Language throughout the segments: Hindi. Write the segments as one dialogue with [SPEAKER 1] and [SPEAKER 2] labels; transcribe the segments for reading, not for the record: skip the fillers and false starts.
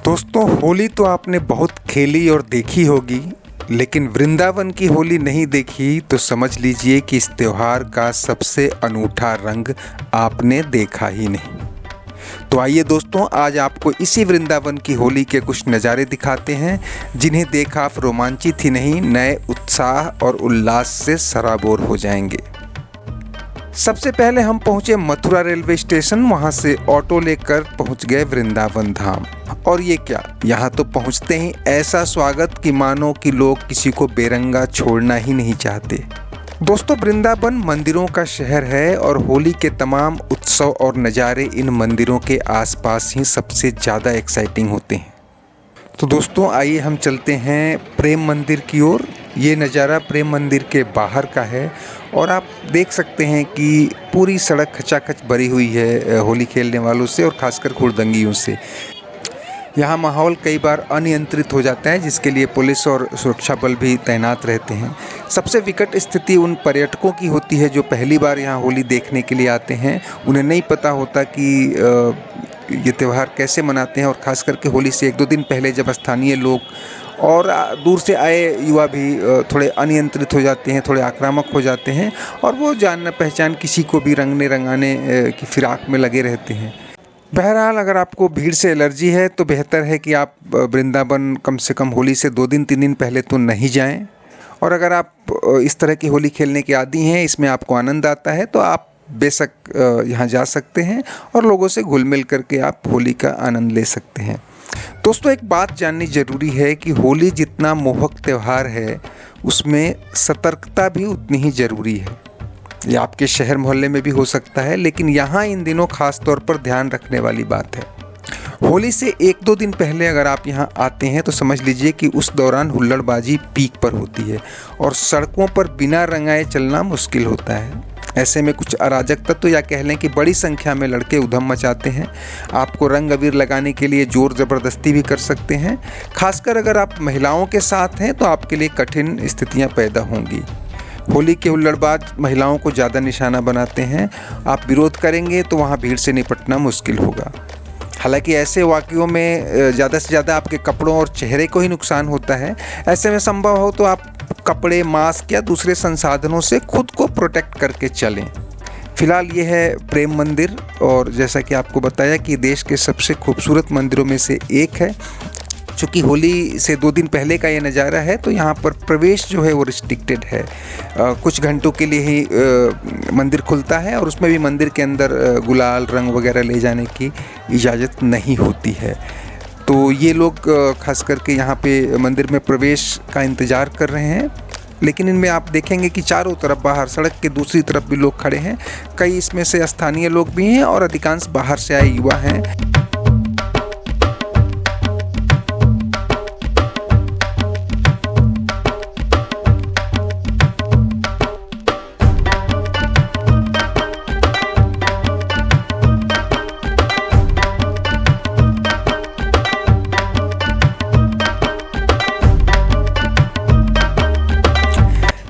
[SPEAKER 1] दोस्तों, होली तो आपने बहुत खेली और देखी होगी, लेकिन वृंदावन की होली नहीं देखी तो समझ लीजिए कि इस त्योहार का सबसे अनूठा रंग आपने देखा ही नहीं। तो आइए दोस्तों, आज आपको इसी वृंदावन की होली के कुछ नज़ारे दिखाते हैं जिन्हें देखा आप रोमांचित ही नहीं, नए उत्साह और उल्लास से सराबोर हो जाएंगे। सबसे पहले हम पहुंचे मथुरा रेलवे स्टेशन। वहां से ऑटो लेकर पहुंच गए वृंदावन धाम। और ये क्या, यहाँ तो पहुंचते ही ऐसा स्वागत कि मानो कि लोग किसी को बेरंगा छोड़ना ही नहीं चाहते। दोस्तों, वृंदावन मंदिरों का शहर है और होली के तमाम उत्सव और नज़ारे इन मंदिरों के आसपास ही सबसे ज़्यादा एक्साइटिंग होते हैं। तो दोस्तों, आइए हम चलते हैं प्रेम मंदिर की ओर। ये नज़ारा प्रेम मंदिर के बाहर का है और आप देख सकते हैं कि पूरी सड़क खचाखच भरी हुई है होली खेलने वालों से और ख़ासकर हुड़दंगियों से। यहाँ माहौल कई बार अनियंत्रित हो जाता है, जिसके लिए पुलिस और सुरक्षा बल भी तैनात रहते हैं। सबसे विकट स्थिति उन पर्यटकों की होती है जो पहली बार यहाँ होली देखने के लिए आते हैं। उन्हें नहीं पता होता कि ये त्यौहार कैसे मनाते हैं, और ख़ास करके होली से एक दो दिन पहले जब स्थानीय लोग और दूर से आए युवा भी थोड़े अनियंत्रित हो जाते हैं, थोड़े आक्रामक हो जाते हैं और वो जान पहचान किसी को भी रंगने रंगाने की फिराक में लगे रहते हैं। बहरहाल, अगर आपको भीड़ से एलर्जी है तो बेहतर है कि आप वृंदावन कम से कम होली से 2-3 दिन पहले तो नहीं जाएं। और अगर आप इस तरह की होली खेलने के आदी हैं, इसमें आपको आनंद आता है, तो आप बेशक यहाँ जा सकते हैं और लोगों से घुल मिल करके आप होली का आनंद ले सकते हैं। दोस्तों, एक बात जाननी ज़रूरी है कि होली जितना मोहक त्यौहार है, उसमें सतर्कता भी उतनी ही ज़रूरी है। ये आपके शहर मोहल्ले में भी हो सकता है, लेकिन यहाँ इन दिनों खास तौर पर ध्यान रखने वाली बात है। होली से 1-2 दिन पहले अगर आप यहाँ आते हैं तो समझ लीजिए कि उस दौरान हुल्लड़बाजी पीक पर होती है और सड़कों पर बिना रंगाए चलना मुश्किल होता है। ऐसे में कुछ अराजक तत्व या कह लें कि बड़ी संख्या में लड़के उधम मचाते हैं। आपको रंग अबीर लगाने के लिए जोर ज़बरदस्ती भी कर सकते हैं। खासकर अगर आप महिलाओं के साथ हैं तो आपके लिए कठिन स्थितियाँ पैदा होंगी। होली के हुल्लड़बाज महिलाओं को ज़्यादा निशाना बनाते हैं। आप विरोध करेंगे तो वहाँ भीड़ से निपटना मुश्किल होगा। हालांकि ऐसे वाक़यों में ज़्यादा से ज़्यादा आपके कपड़ों और चेहरे को ही नुकसान होता है। ऐसे में संभव हो तो आप कपड़े, मास्क या दूसरे संसाधनों से खुद को प्रोटेक्ट करके चलें। फ़िलहाल ये है प्रेम मंदिर, और जैसा कि आपको बताया कि देश के सबसे खूबसूरत मंदिरों में से एक है। चूँकि होली से 2 दिन पहले का ये नज़ारा है तो यहाँ पर प्रवेश जो है वो रिस्ट्रिक्टेड है। कुछ घंटों के लिए ही मंदिर खुलता है और उसमें भी मंदिर के अंदर गुलाल रंग वगैरह ले जाने की इजाज़त नहीं होती है। तो ये लोग खास करके यहाँ पे मंदिर में प्रवेश का इंतज़ार कर रहे हैं, लेकिन इनमें आप देखेंगे कि चारों तरफ बाहर सड़क के दूसरी तरफ भी लोग खड़े हैं। कई इसमें से स्थानीय लोग भी हैं और अधिकांश बाहर से आए युवा हैं।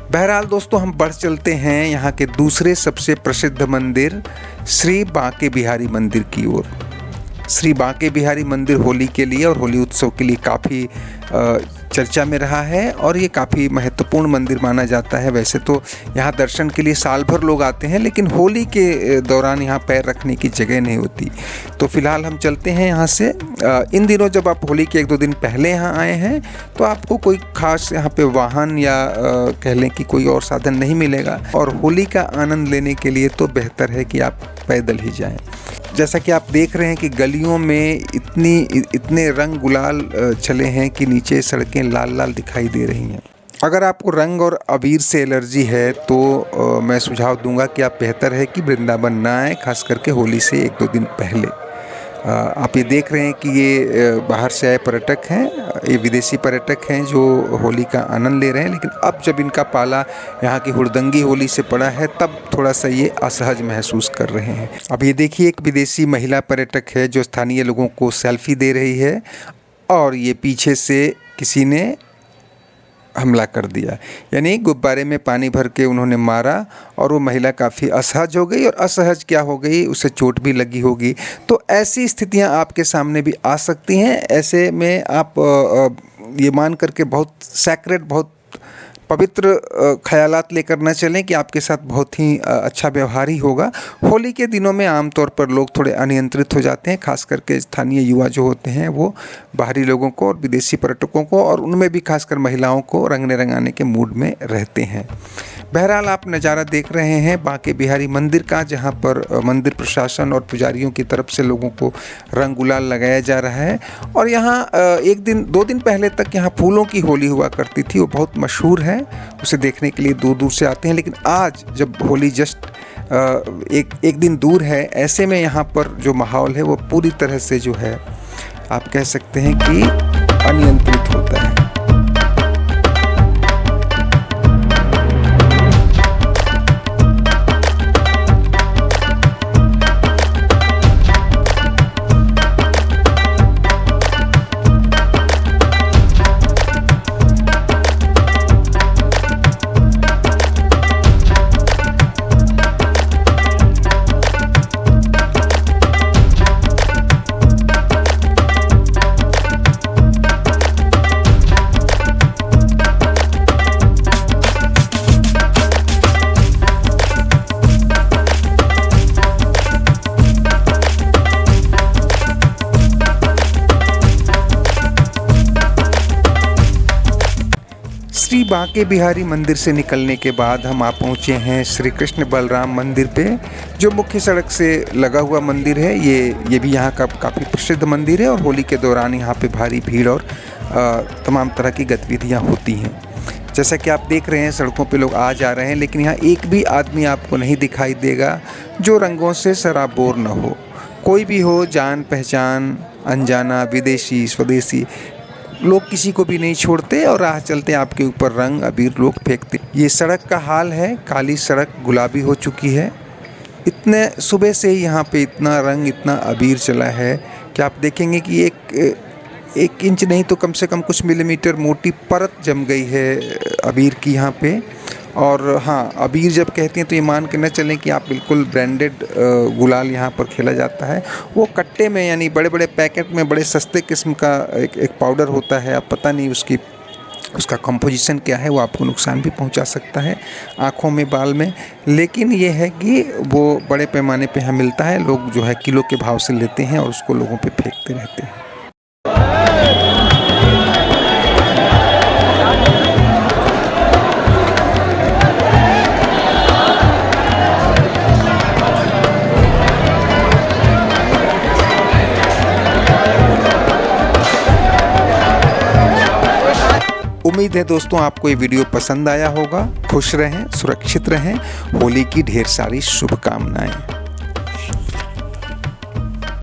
[SPEAKER 1] बहरहाल दोस्तों, हम बढ़ चलते हैं यहाँ के दूसरे सबसे प्रसिद्ध मंदिर श्री बांके बिहारी मंदिर की ओर। श्री बांके बिहारी मंदिर होली के लिए और होली उत्सव के लिए काफ़ी चर्चा में रहा है और ये काफ़ी महत्वपूर्ण मंदिर माना जाता है। वैसे तो यहाँ दर्शन के लिए साल भर लोग आते हैं, लेकिन होली के दौरान यहाँ पैर रखने की जगह नहीं होती। तो फिलहाल हम चलते हैं यहाँ से। इन दिनों जब आप होली के 1-2 दिन पहले यहाँ आए हैं तो आपको कोई ख़ास यहाँ पे वाहन या कह लें कि कोई और साधन नहीं मिलेगा, और होली का आनंद लेने के लिए तो बेहतर है कि आप पैदल ही जाएँ। जैसा कि आप देख रहे हैं कि गलियों में इतने रंग गुलाल चले हैं कि नीचे सड़कें लाल लाल दिखाई दे रही हैं। अगर आपको रंग और अबीर से एलर्जी है तो मैं सुझाव दूंगा कि आप बेहतर है कि वृंदावन ना आए, खास करके होली से 1-2 दिन पहले। आप ये देख रहे हैं कि ये बाहर से आए पर्यटक हैं, ये विदेशी पर्यटक हैं जो होली का आनंद ले रहे हैं, लेकिन अब जब इनका पाला यहाँ की हुड़दंगी होली से पड़ा है तब थोड़ा सा ये असहज महसूस कर रहे हैं। अब ये देखिए, एक विदेशी महिला पर्यटक है जो स्थानीय लोगों को सेल्फी दे रही है और ये पीछे से किसी ने हमला कर दिया। यानी गुब्बारे में पानी भर के उन्होंने मारा और वो महिला काफ़ी असहज हो गई, और असहज क्या हो गई, उसे चोट भी लगी होगी। तो ऐसी स्थितियां आपके सामने भी आ सकती हैं। ऐसे में आप ये मान करके बहुत सैक्रेड, बहुत पवित्र ख्यालात लेकर न चलें कि आपके साथ बहुत ही अच्छा व्यवहार ही होगा। होली के दिनों में आमतौर पर लोग थोड़े अनियंत्रित हो जाते हैं, खास करके स्थानीय युवा जो होते हैं वो बाहरी लोगों को और विदेशी पर्यटकों को, और उनमें भी खासकर महिलाओं को रंगने रंगाने के मूड में रहते हैं। बहरहाल आप नज़ारा देख रहे हैं बांके बिहारी मंदिर का, जहां पर मंदिर प्रशासन और पुजारियों की तरफ से लोगों को रंग गुलाल लगाया जा रहा है। और यहाँ 1-2 दिन पहले तक यहाँ फूलों की होली हुआ करती थी, वो बहुत मशहूर है, उसे देखने के लिए दूर दूर से आते हैं। लेकिन आज जब होली जस्ट एक दिन दूर है, ऐसे में यहाँ पर जो माहौल है वो पूरी तरह से जो है आप कह सकते हैं कि अनियंत्रित होता है। श्री बांके बिहारी मंदिर से निकलने के बाद हम आ पहुँचे हैं श्री कृष्ण बलराम मंदिर पे, जो मुख्य सड़क से लगा हुआ मंदिर है। ये भी यहाँ का काफ़ी प्रसिद्ध मंदिर है, और होली के दौरान यहाँ पे भारी भीड़ और तमाम तरह की गतिविधियाँ होती हैं। जैसा कि आप देख रहे हैं सड़कों पे लोग आ जा रहे हैं, लेकिन यहाँ एक भी आदमी आपको नहीं दिखाई देगा जो रंगों से सराबोर न हो। कोई भी हो, जान पहचान, अनजाना, विदेशी, स्वदेशी, लोग किसी को भी नहीं छोड़ते और राह चलते आपके ऊपर रंग अबीर लोग फेंकते। ये सड़क का हाल है, काली सड़क गुलाबी हो चुकी है। इतने सुबह से ही यहाँ पे इतना रंग, इतना अबीर चला है कि आप देखेंगे कि एक इंच नहीं तो कम से कम कुछ मिलीमीटर मोटी परत जम गई है अबीर की यहाँ पे। और हाँ, अबीर जब कहते हैं तो ये मान के न चलें कि आप बिल्कुल ब्रांडेड गुलाल यहाँ पर खेला जाता है। वो कट्टे में, यानी बड़े बड़े पैकेट में, बड़े सस्ते किस्म का एक पाउडर होता है। अब पता नहीं उसका कंपोजिशन क्या है, वो आपको नुकसान भी पहुंचा सकता है आँखों में, बाल में। लेकिन ये है कि वो बड़े पैमाने पे यहाँ मिलता है, लोग जो है किलो के भाव से लेते हैं और उसको लोगों पे फेंकते रहते हैं। उम्मीद है दोस्तों आपको ये वीडियो पसंद आया होगा। खुश रहें, सुरक्षित रहें। होली की ढेर सारी शुभकामनाएं।